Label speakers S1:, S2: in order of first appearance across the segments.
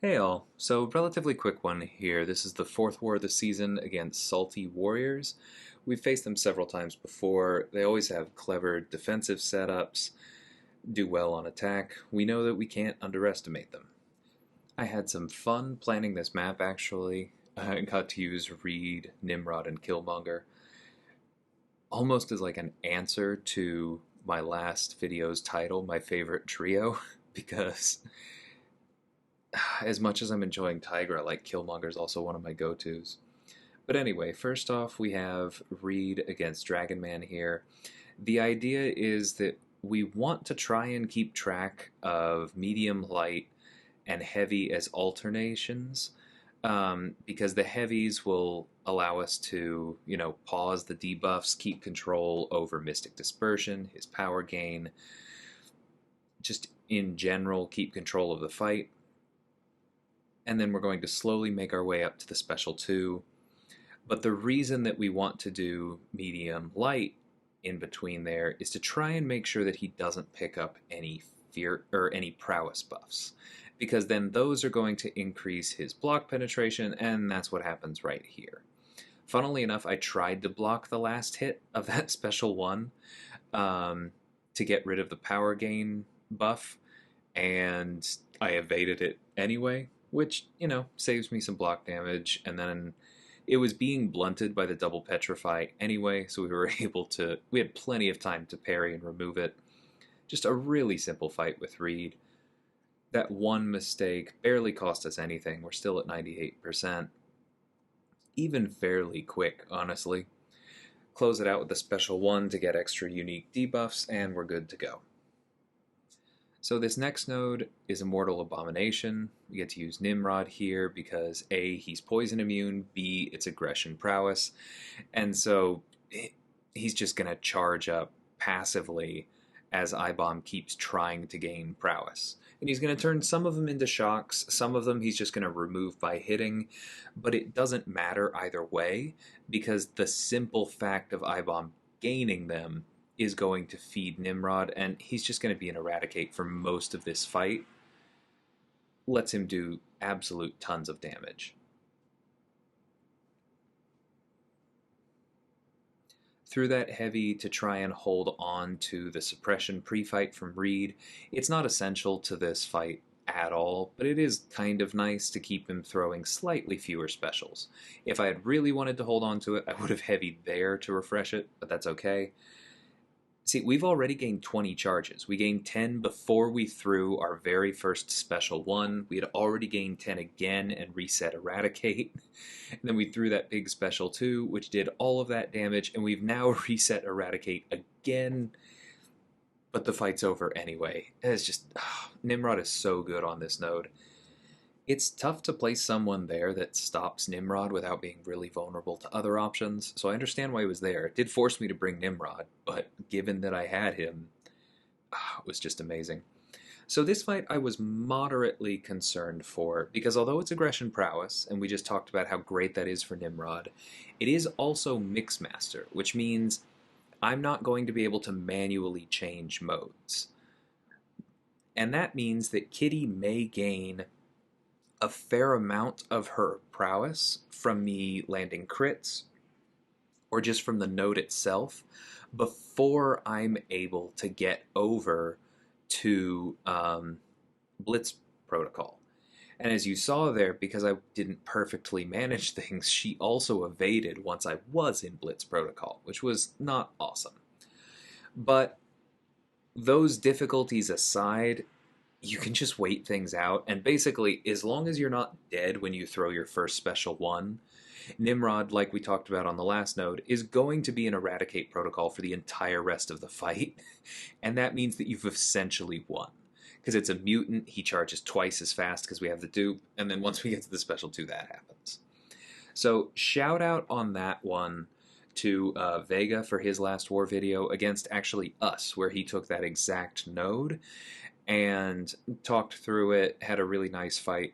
S1: Hey all, so relatively quick one here. This is the fourth war of the season against Salty Warriors. We've faced them several times before. They always have clever defensive setups, do well on attack. We know that we can't underestimate them. I had some fun planning this map actually. I got to use Reed, Nimrod, and Killmonger almost as like an answer to my last video's title, my favorite trio, because as much as I'm enjoying Tigra, like Killmonger's also one of my go-tos. But anyway, first off, we have Reed against Dragon Man here. The idea is that we want to try and keep track of medium, light, and heavy as alternations, because the heavies will allow us to, pause the debuffs, keep control over Mystic Dispersion, his power gain, just in general, keep control of the fight. And then we're going to slowly make our way up to the special 2. But the reason that we want to do medium light in between there is to try and make sure that he doesn't pick up any fear or any prowess buffs, because then those are going to increase his block penetration, and that's what happens right here. Funnily enough, I tried to block the last hit of that special 1 to get rid of the power gain buff, and I evaded it anyway, which, saves me some block damage, and then it was being blunted by the double petrify anyway, so we were we had plenty of time to parry and remove it. Just a really simple fight with Reed. That one mistake barely cost us anything. We're still at 98%. Even fairly quick, honestly. Close it out with the special 1 to get extra unique debuffs, and we're good to go. So this next node is Immortal Abomination. We get to use Nimrod here because A, he's poison immune, B, it's aggression prowess, and so he's just going to charge up passively as iBomb keeps trying to gain prowess. And he's going to turn some of them into shocks, some of them he's just going to remove by hitting, but it doesn't matter either way because the simple fact of iBomb gaining them is going to feed Nimrod, and he's just going to be an eradicate for most of this fight. Lets him do absolute tons of damage. Through that heavy to try and hold on to the suppression pre-fight from Reed. It's not essential to this fight at all, but it is kind of nice to keep him throwing slightly fewer specials. If I had really wanted to hold on to it, I would have heavied there to refresh it, but that's okay. See, we've already gained 20 charges. We gained 10 before we threw our very first special 1. We had already gained 10 again and reset Eradicate. And then we threw that big special 2, which did all of that damage, and we've now reset Eradicate again. But the fight's over anyway. It's just, Nimrod is so good on this node. It's tough to place someone there that stops Nimrod without being really vulnerable to other options, so I understand why he was there. It did force me to bring Nimrod, but given that I had him, it was just amazing. So this fight I was moderately concerned for, because although it's aggression prowess, and we just talked about how great that is for Nimrod, it is also Mixmaster, which means I'm not going to be able to manually change modes. And that means that Kitty may gain a fair amount of her prowess from me landing crits or just from the node itself before I'm able to get over to Blitz Protocol. And as you saw there, because I didn't perfectly manage things, she also evaded once I was in Blitz Protocol, which was not awesome. But those difficulties aside, you can just wait things out, and basically, as long as you're not dead when you throw your first special 1, Nimrod, like we talked about on the last node, is going to be an Eradicate protocol for the entire rest of the fight, and that means that you've essentially won. Because it's a mutant, he charges twice as fast because we have the dupe, and then once we get to the special 2, that happens. So, shout out on that one to Vega for his last war video against actually us, where he took that exact node and talked through it, had a really nice fight,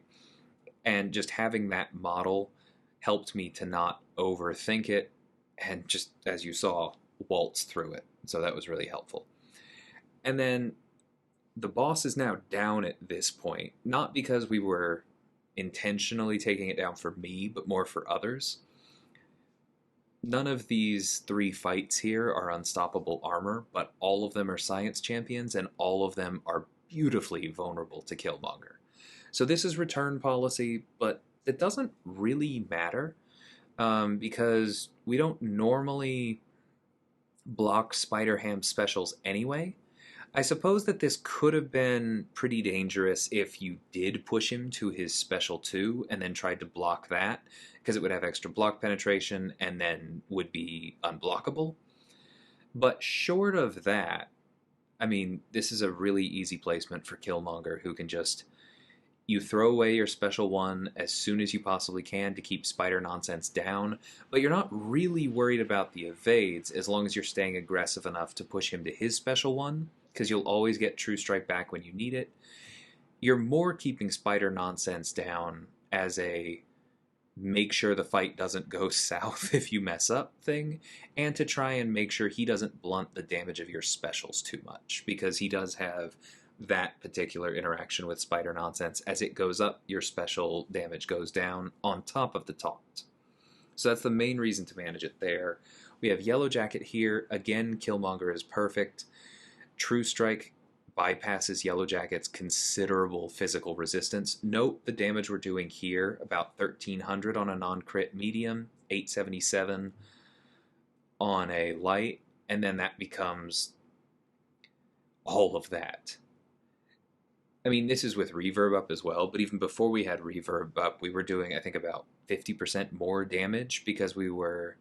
S1: and just having that model helped me to not overthink it and just, as you saw, waltz through it. So that was really helpful. And then the boss is now down at this point, not because we were intentionally taking it down for me, but more for others. None of these 3 fights here are unstoppable armor, but all of them are science champions, and all of them are beautifully vulnerable to Killmonger. So this is return policy, but it doesn't really matter because we don't normally block Spider-Ham specials anyway. I suppose that this could have been pretty dangerous if you did push him to his special 2 and then tried to block that, because it would have extra block penetration and then would be unblockable. But short of that, I mean, this is a really easy placement for Killmonger, who can just... You throw away your special 1 as soon as you possibly can to keep spider nonsense down, but you're not really worried about the evades as long as you're staying aggressive enough to push him to his special 1, because you'll always get True Strike back when you need it. You're more keeping spider nonsense down as a make sure the fight doesn't go south if you mess up thing, and to try and make sure he doesn't blunt the damage of your specials too much, because he does have that particular interaction with spider nonsense. As it goes up, your special damage goes down on top of the taunt. So that's the main reason to manage it there. We have Yellowjacket here. Again, Killmonger is perfect. True Strike bypasses Yellowjacket's considerable physical resistance. Note the damage we're doing here, about 1300 on a non-crit medium, 877 on a light, and then that becomes all of that. I mean, this is with reverb up as well, but even before we had reverb up, we were doing, I think, about 50% more damage because we were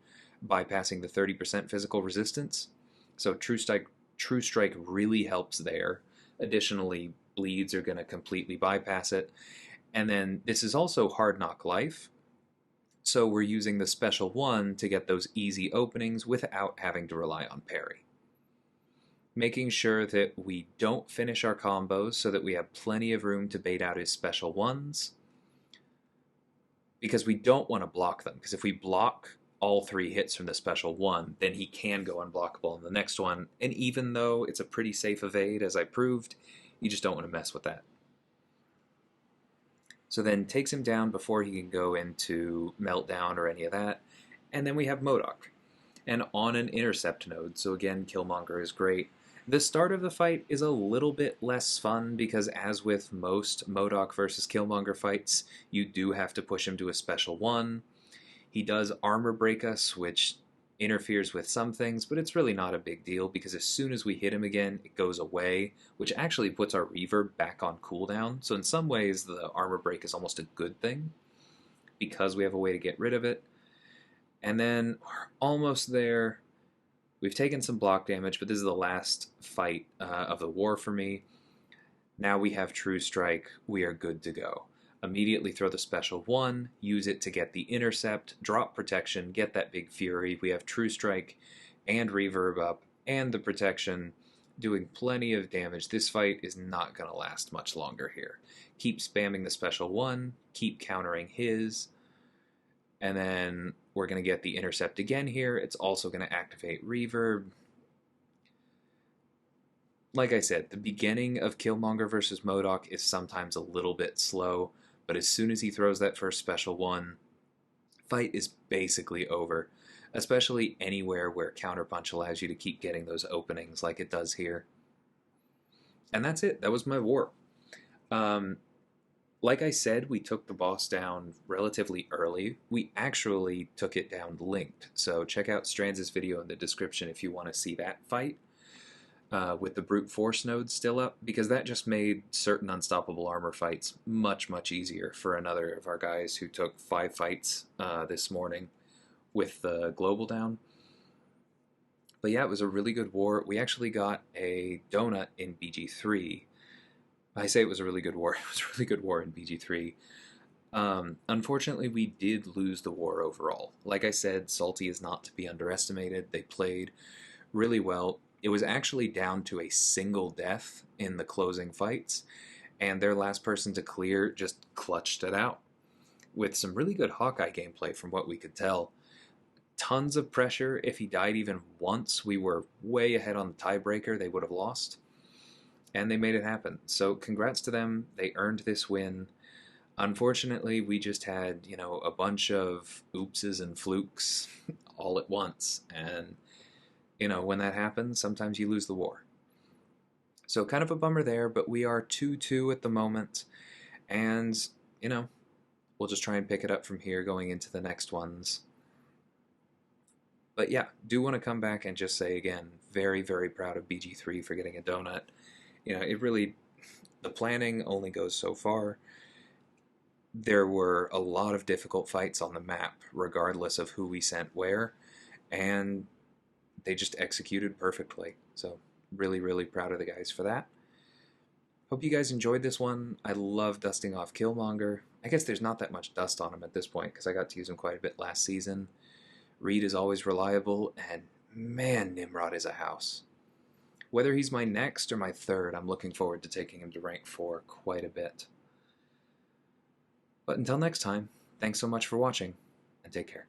S1: bypassing the 30% physical resistance. So True Strike really helps there. Additionally, bleeds are going to completely bypass it. And then this is also Hard Knock Life, so we're using the special 1 to get those easy openings without having to rely on parry. Making sure that we don't finish our combos so that we have plenty of room to bait out his special 1s, because we don't want to block them, because if we block all 3 hits from the special 1, then he can go unblockable in the next one, and even though it's a pretty safe evade, as I proved, you just don't want to mess with that. So then takes him down before he can go into Meltdown or any of that, and then we have MODOK, and on an Intercept node, so again, Killmonger is great. The start of the fight is a little bit less fun because, as with most MODOK versus Killmonger fights, you do have to push him to a special 1. He does armor break us, which interferes with some things, but it's really not a big deal because as soon as we hit him again, it goes away, which actually puts our reverb back on cooldown. So in some ways, the armor break is almost a good thing because we have a way to get rid of it. And then we're almost there. We've taken some block damage, but this is the last fight of the war for me. Now we have True Strike. We are good to go. Immediately throw the special 1, use it to get the Intercept, drop protection, get that big fury. We have True Strike and reverb up and the protection doing plenty of damage. This fight is not going to last much longer here. Keep spamming the special 1, keep countering his, and then we're going to get the Intercept again here. It's also going to activate reverb. Like I said, the beginning of Killmonger versus MODOK is sometimes a little bit slow, but as soon as he throws that first special 1, fight is basically over, especially anywhere where Counterpunch allows you to keep getting those openings like it does here. And that's it. That was my war. Like I said, we took the boss down relatively early. We actually took it down linked, so check out Stranz' video in the description if you want to see that fight. With the brute force node still up, because that just made certain unstoppable armor fights much, much easier for another of our guys who took 5 fights this morning with the global down. But yeah, it was a really good war. We actually got a donut in BG3. I say it was a really good war. It was a really good war in BG3. Unfortunately, we did lose the war overall. Like I said, Salty is not to be underestimated. They played really well. It was actually down to a single death in the closing fights, and their last person to clear just clutched it out with some really good Hawkeye gameplay from what we could tell. Tons of pressure. If he died even once, we were way ahead on the tiebreaker. They would have lost, and they made it happen. So congrats to them. They earned this win. Unfortunately, we just had, a bunch of oopses and flukes all at once. And, when that happens, sometimes you lose the war. So kind of a bummer there, but we are 2-2 at the moment. And, we'll just try and pick it up from here going into the next ones. But yeah, do want to come back and just say again, very, very proud of BG3 for getting a donut. It really, the planning only goes so far. There were a lot of difficult fights on the map, regardless of who we sent where, and they just executed perfectly. So really, really proud of the guys for that. Hope you guys enjoyed this one. I love dusting off Killmonger. I guess there's not that much dust on him at this point, because I got to use him quite a bit last season. Reed is always reliable, and man, Nimrod is a house. Whether he's my next or my third, I'm looking forward to taking him to rank 4 quite a bit. But until next time, thanks so much for watching, and take care.